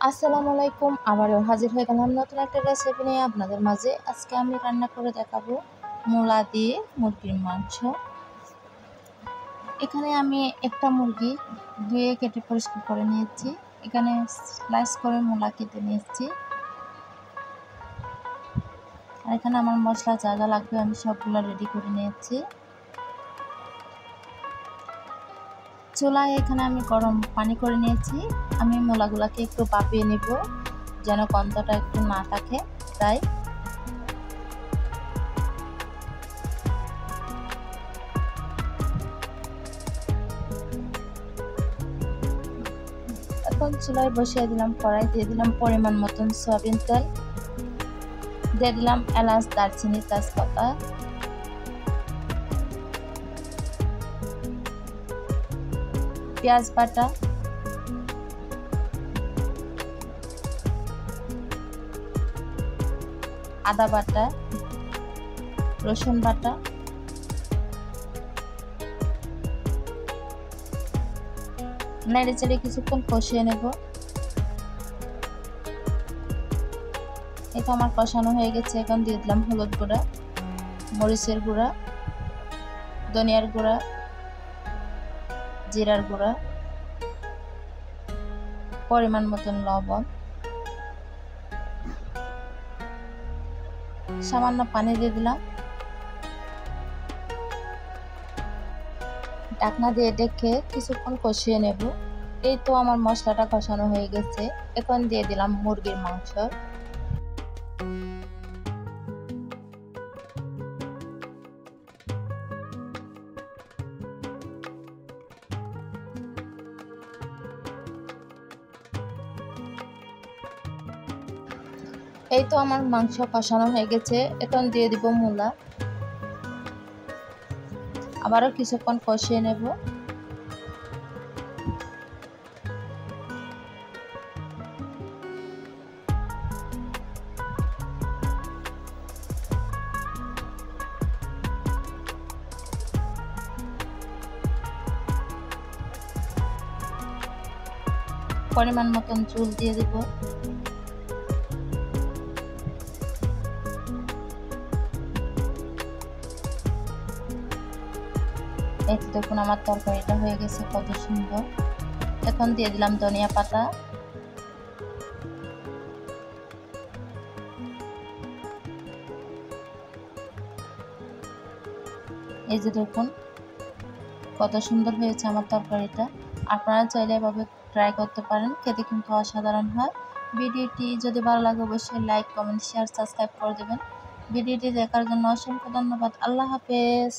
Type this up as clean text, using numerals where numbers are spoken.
আসসালামু আলাইকুম। আবারও হাজির হয়ে গেলাম নতুন একটা রেসিপি নিয়ে আপনাদের মাঝে। আজকে আমি রান্না করে দেখাবো মূলা দিয়ে মুরগির মাংস। এখানে আমি একটা মুরগি ধুয়ে কেটে পরিষ্কার করে নিয়েছি। এখানে স্লাইস করে মূলা কেটে নিয়েছি। আর এখানে আমার মশলা যা যা লাগবে আমি সবগুলো রেডি করে নিয়েছি। চুলায় এখানে আমি গরম পানি করে নিয়েছি। আমি মূলাগুলোকে একটু ভাপিয়ে নেব যেন গন্ধটা একটু না থাকে, তাই এখন চুলায় বসিয়ে দিলাম কড়াই, দিয়ে দিলাম পরিমাণ মতন সয়াবিন তেল, দিয়ে দিলাম এলাচ, দারচিনি, তেজপাতা, পেঁয়াজ বাটা, আদা বাটা, রসুন বাটা, নেড়ে চেড়ে কিছুক্ষণ কষিয়ে নেব। এটা আমার কষানো হয়ে গেছে। এখন দিয়ে দিলাম হলুদ গুঁড়া, মরিচের গুঁড়া, ধনিয়ার গুঁড়া, জিরার গুঁড়া, পরিমাণ মতন লবণ, সামান্য পানি দিয়ে দিলাম। ঢাকনা দিয়ে ডেকে কিছুক্ষণ কষিয়ে নেব। এই তো আমার মশলাটা কষানো হয়ে গেছে। এখন দিয়ে দিলাম মুরগির মাংস। এই তো আমার মাংস কষানো হয়ে গেছে। এখন দিয়ে দিব মূলা। আবারও কিছুক্ষণ কষিয়ে নেব। পরিমাণ মতন ঝোল দিয়ে দিব। এই তো দেখুন আমার তরকারিটা হয়ে গেছে কত সুন্দর। এখন দিয়ে দিলাম ধনিয়া পাতা, এই যে দেখুন কত সুন্দর হয়েছে আমার তরকারিটা। আপনারা চাইলে এভাবে ট্রাই করতে পারেন, খেতে কিন্তু অসাধারণ হয়। ভিডিওটি যদি ভালো লাগে অবশ্যই লাইক, কমেন্ট, শেয়ার, সাবস্ক্রাইব করে দেবেন। ভিডিওটি দেখার জন্য অসংখ্য ধন্যবাদ। আল্লাহ হাফেজ।